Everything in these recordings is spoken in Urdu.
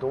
2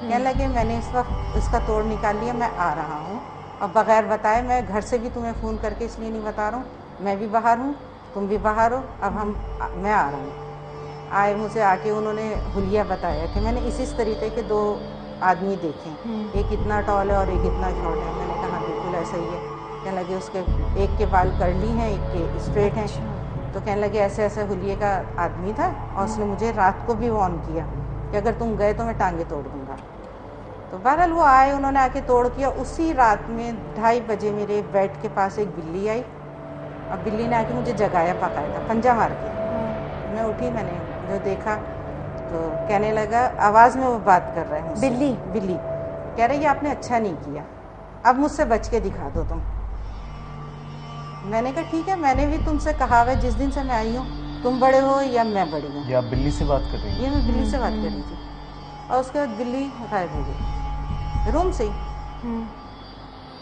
کہنے لگے میں نے اس وقت اس کا توڑ نکال لیا، میں آ رہا ہوں، اب بغیر بتائے میں گھر سے بھی تمہیں فون کر کے اس لیے نہیں بتا رہا ہوں، میں بھی باہر ہوں تم بھی باہر ہو، اب میں آ رہا ہوں۔ آئے مجھے آ کے انہوں نے حلیہ بتایا کہ میں نے اسی طریقے کے 2 آدمی دیکھے، ایک اتنا ٹال ہے اور ایک اتنا شارٹ ہے۔ میں نے کہا بالکل ایسا ہی ہے۔ کہنے لگے اس کے ایک کے بال کرلی ہیں ایک کے اسٹریٹ ہیں، تو کہنے لگے ایسے ایسے حلیے کا آدمی تھا، اور اس نے مجھے رات کو بھی وارن کیا کہ اگر تم گئے تو میں ٹانگیں توڑ دوں گا۔ تو بہرحال وہ آئے، انہوں نے آ کے توڑ کیا۔ اسی رات میں 2:30 بجے میرے بیڈ کے پاس ایک بلی آئی، اور بلی نے آ کے مجھے جگایا باقاعدہ پنجہ مار کے۔ میں اٹھی، میں نے جو دیکھا تو کہنے لگا، آواز میں وہ بات کر رہے ہیں، بلی کہہ رہی ہے آپ نے اچھا نہیں کیا، اب مجھ سے بچ کے دکھا دو تم۔ میں نے کہا ٹھیک ہے، میں نے بھی تم سے کہا ہوا ہے جس دن سے میں آئی ہوں تم بڑے ہو یا میں بڑی ہوں۔ یہ آپ بلی سے بات کر رہی ہیں؟ یہ میں بلی سے بات کر رہی تھی، اور اس کے بعد بلی غائب ہو گئی روم سے ہی۔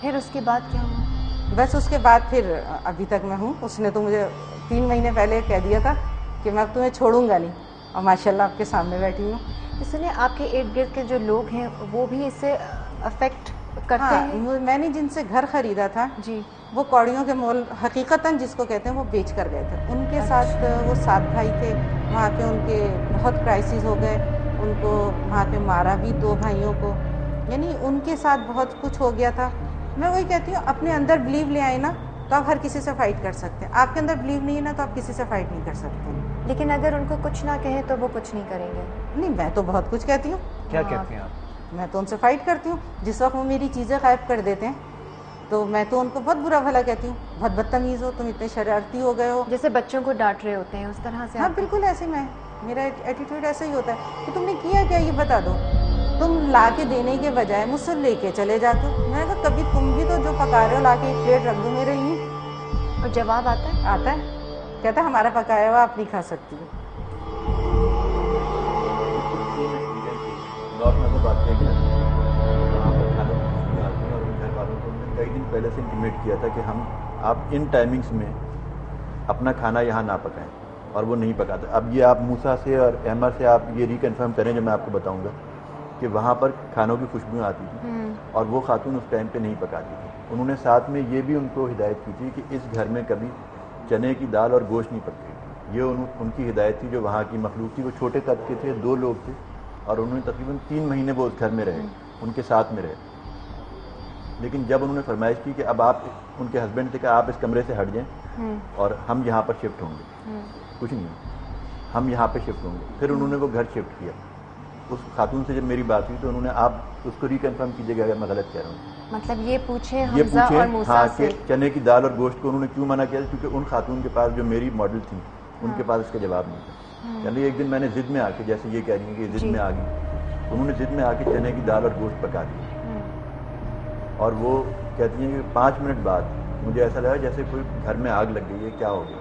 پھر اس کے بعد کیا ہوا؟ بس اس کے بعد پھر ابھی تک میں ہوں۔ اس نے تو مجھے 3 مہینے پہلے کہہ دیا تھا کہ میں اب تمہیں چھوڑوں گا نہیں، اور ماشاءاللہ آپ کے سامنے بیٹھی ہوں۔ سنیں، آپ کے ارد گرد کے جو لوگ ہیں وہ بھی اس سے افیکٹ کرتے ہیں؟ میں نے جن سے گھر خریدا تھا جی، وہ کوڑیوں کے مول حقیقتاً جس کو کہتے ہیں وہ بیچ کر گئے تھے۔ ان کے ساتھ وہ 7 بھائی تھے، وہاں پہ ان کے بہت کرائسس ہو گئے، ان کو وہاں پہ مارا بھی 2 بھائیوں کو، یعنی ان کے ساتھ بہت کچھ ہو گیا تھا۔ میں وہی کہتی ہوں، اپنے اندر بلیو لے آئے نا تو آپ ہر کسی سے فائٹ کر سکتے ہیں، آپ کے اندر بلیو نہیں ہے نا تو آپ کسی سے فائٹ نہیں کر سکتے۔ لیکن اگر ان کو کچھ نہ کہیں تو وہ کچھ نہیں کریں گے؟ نہیں، میں تو بہت کچھ کہتی ہوں۔ کیا کہتی ہیں آپ؟ میں تو ان سے فائٹ کرتی ہوں۔ جس وقت وہ میری چیزیں غائب کر دیتے ہیں تو میں تو ان کو بہت برا بھلا کہتی ہوں، بہت بدتمیز ہو تم، اتنے شرارتی ہو گئے ہو، جیسے بچوں کو ڈانٹ رہے ہوتے ہیں اس طرح سے؟ ہاں بالکل ایسے میں، میرا ایٹیٹیوڈ ایسا ہی ہوتا ہے کہ تم نے کیا کیا یہ بتا دو، تم لا کے دینے کے بجائے مجھ سے لے کے چلے جاتے ہو۔ میں نے کہا کبھی تم بھی تو جو پکا رہے ہو لا کے ایک پلیٹ رکھ دو میرے لیے۔ اور جواب آتا ہے؟ آتا ہے، کہتا ہے ہمارا پکایا ہوا آپ نہیں کھا سکتی ہو۔ کئی دن پہلے سے انٹیمیٹ کیا تھا کہ ہم آپ ان ٹائمنگز میں اپنا کھانا یہاں نہ پکائیں، اور وہ نہیں پکاتے۔ اب یہ آپ موسیٰ سے اور احمد سے آپ یہ ریکنفرم کریں جو میں آپ کو بتاؤں گا کہ وہاں پر کھانوں کی خوشبوئیں آتی تھیں اور وہ خاتون اس ٹائم پہ نہیں پکاتی تھی۔ انہوں نے ساتھ میں یہ بھی ان کو ہدایت کی تھی کہ اس گھر میں کبھی چنے کی دال اور گوشت نہیں پکتی تھی۔ یہ ان کی ہدایت تھی جو وہاں کی مخلوق تھی۔ وہ چھوٹے قد کے تھے، 2 لوگ تھے، اور انہوں نے تقریباً 3 مہینے وہ اس گھر میں رہے، ان کے ساتھ میں رہے۔ لیکن جب انہوں نے فرمائش کی کہ اب آپ ان کے ہسبینڈ سے کہا آپ اس کمرے سے ہٹ جائیں اور ہم یہاں پر شفٹ ہوں گے، کچھ نہیں ہم یہاں پہ شفٹ ہوں گے، پھر انہوں نے وہ گھر شفٹ کیا۔ اس خاتون سے جب میری بات ہوئی تو انہوں نے آپ اس کو ریکنفرم کیجیے گا اگر میں غلط کہہ رہا ہوں، مطلب یہ پوچھیں حمزہ اور موسیٰ ہاں سے کہ چنے کی دال اور گوشت کو انہوں نے کیوں منع کیا، کیونکہ ان خاتون کے پاس جو میری ماڈل تھی ان کے پاس اس کا جواب نہیں تھا۔ یعنی ایک دن میں نے ضد میں آ کے، جیسے یہ کہہ رہی ہیں کہ ضد میں آ گئی، انہوں نے ضد میں آ کے چنے کی دال اور گوشت پکا دی، اور وہ کہتی ہیں کہ 5 منٹ بعد مجھے ایسا لگا جیسے کوئی گھر میں آگ لگ گئی ہے، کیا ہو گیا،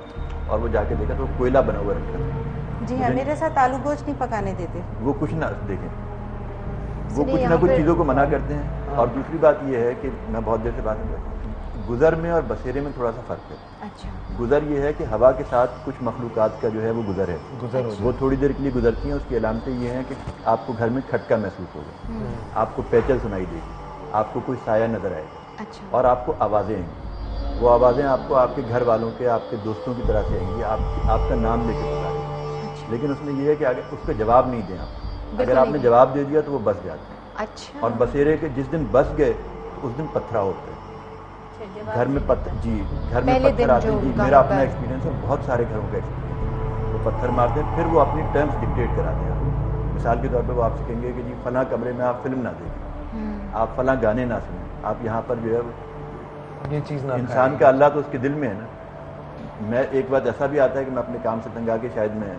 اور وہ جا کے دیکھا تو وہ کوئلہ بنا ہوا رکھا تھا۔ جی ہاں، میرے ساتھ آلو گوشت نہیں پکانے دیتے، وہ کچھ نہ دیکھیں، وہ کچھ نہ کچھ چیزوں کو منع کرتے ہیں۔ اور دوسری بات یہ ہے کہ میں بہت دیر سے بات کرتا ہوں، گزر میں اور بسیرے میں تھوڑا سا فرق ہے۔ اچھا، گزر یہ ہے کہ ہوا کے ساتھ کچھ مخلوقات کا جو ہے وہ گزر ہے، وہ تھوڑی دیر کے لیے گزرتی ہیں، اس کی علامتیں یہ ہیں کہ آپ کو گھر میں کھٹکا محسوس ہوگا، آپ کو پیچل سنائی دے گی، آپ کو کوئی سایہ نظر آئے گا، اور آپ کو آوازیں آئیں گی۔ وہ آوازیں آپ کو آپ کے گھر والوں کے، آپ کے دوستوں کی طرح سے آئیں گی، آپ کا نام لے کے پکاریں گے۔ لیکن اس میں یہ ہے کہ اگر اس کا جواب نہیں دیں آپ، اگر آپ نے جواب دے دیا تو وہ بس جاتے ہیں۔ اچھا، اور بسیرے کے جس دن بس گئے اس دن پتھرا ہوتا ہے گھر میں، جی گھر میں پتھر آتے ہیں۔ جی میرا اپنا ایکسپیرینس ہے، بہت سارے گھروں کا ایکسپیرینس۔ وہ پتھر مارتے ہیں، پھر وہ اپنی ٹرمز ڈکٹیٹ کراتے ہیں۔ مثال کے طور پہ وہ آپ سے کہیں گے کہ جی فلاں کمرے میں آپ فلم نہ دیکھیں، آپ فلاں گانے نہ سنیں، آپ یہاں پر جو ہے یہ چیز نہ انسان کا اللہ تو اس کے دل میں ہے نا۔ میں ایک بات ایسا بھی آتا ہے کہ میں اپنے کام سے تنگ آ کے شاید میں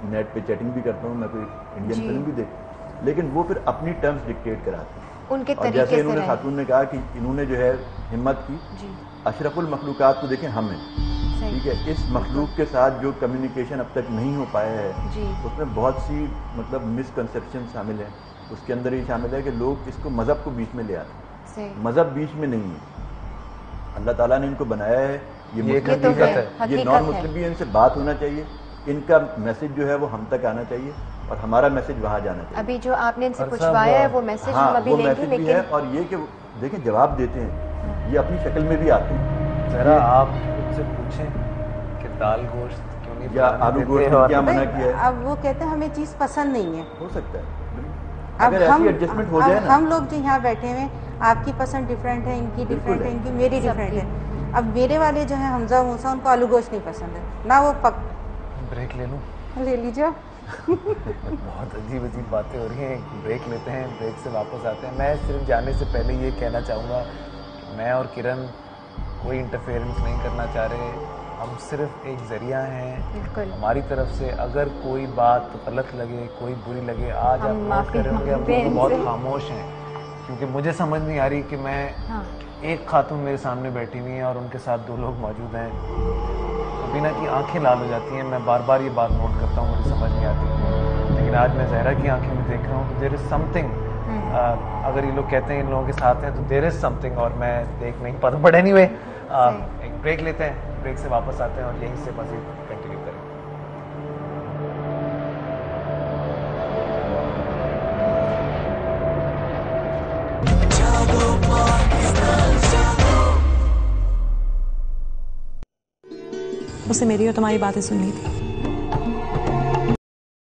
نیٹ پہ چیٹنگ بھی کرتا ہوں، میں کوئی انڈین فلم بھی دیکھتا ہوں، لیکن وہ پھر اپنی ٹرمز ڈکٹیٹ کراتے ہیں ان کے اور طریقے جیسے سے انہوں نے خاتون نے کہا کہ انہوں نے جو ہے ہمت کی، اشرف المخلوقات کو دیکھیں ہم ہیں، ٹھیک ہے، اس مخلوق کے ساتھ جو کمیونیکیشن اب تک نہیں ہو پایا ہے اس میں بہت سی مطلب مس کنسیپشن شامل ہیں۔ اس کے اندر یہ شامل ہے کہ لوگ اس کو مذہب کو بیچ میں لے آتے ہیں، مذہب بیچ میں نہیں ہے، اللہ تعالیٰ نے ان کو بنایا ہے، یہ حقیقت ہے، یہ نان مسلم بھی ان سے بات ہونا چاہیے، ان کا میسج جو ہے وہ ہم تک آنا چاہیے اور ہمارا میسج وہاں جانا چاہیے. ابھی جو آپ نے ان سے پوچھوایا ہے وہ میسج ہم ابھی لیں گے, لیکن اور یہ کہ دیکھیں جواب دیتے ہیں, یہ اپنی شکل میں بھی آتے ہیں. ذرا آپ ان سے پوچھیں کہ دال گوشت کیوں نہیں یا آلو گوشت کیا منع کیا ہے. اب وہ کہتے ہیں ہمیں چیز پسند نہیں ہے. ہو سکتا ہے اب اگر ایسی ایڈجسٹمنٹ ہو جائے نا. ہم لوگ جو یہاں بیٹھے ہوئے, آپ کی پسند ڈفرینٹ ہے, ان کی ڈفرینٹ ہے, ان کی میری ڈفرینٹ ہے. اب میرے والے جو ہیں حمزہ موسیٰ, ان کو آلو گوشت نہیں پسند ہے نہ وہ بریک لے لوں, لے لیجیے. بہت عجیب عجیب باتیں ہو رہی ہیں. بریک لیتے ہیں, بریک سے واپس آتے ہیں. میں صرف جانے سے پہلے یہ کہنا چاہوں گا کہ میں اور کرن کوئی انٹرفیئرنس نہیں کرنا چاہ رہے. ہم صرف ایک ذریعہ ہیں. ہماری طرف سے اگر کوئی بات غلط لگے, کوئی بری لگے, آج آپ نوٹ کر رہے ہوں گے ہم لوگ بہت خاموش ہیں, کیونکہ مجھے سمجھ نہیں آ رہی کہ میں ایک خاتون میرے سامنے بیٹھی ہوئی ہیں اور ان کے ساتھ 2 لوگ موجود ہیں. مبینہ کی آنکھیں لال ہو جاتی ہیں. میں بار بار یہ بات نوٹ کرتا ہوں, مجھے سمجھ نہیں آتی, لیکن آج میں زہرا کی آنکھیں میں دیکھ رہا ہوں کہ دیر از سم تھنگ. اگر یہ لوگ کہتے ہیں ان لوگوں کے ساتھ ہیں تو دیر از سم تھنگ, اور میں دیکھ نہیں پاتا. بٹ اینی وے ایک بریک لیتے ہیں, بریک سے واپس آتے ہیں اور یہیں سے مزید کنٹینیو کریں. اسے میری اور تمہاری باتیں سننی تھی.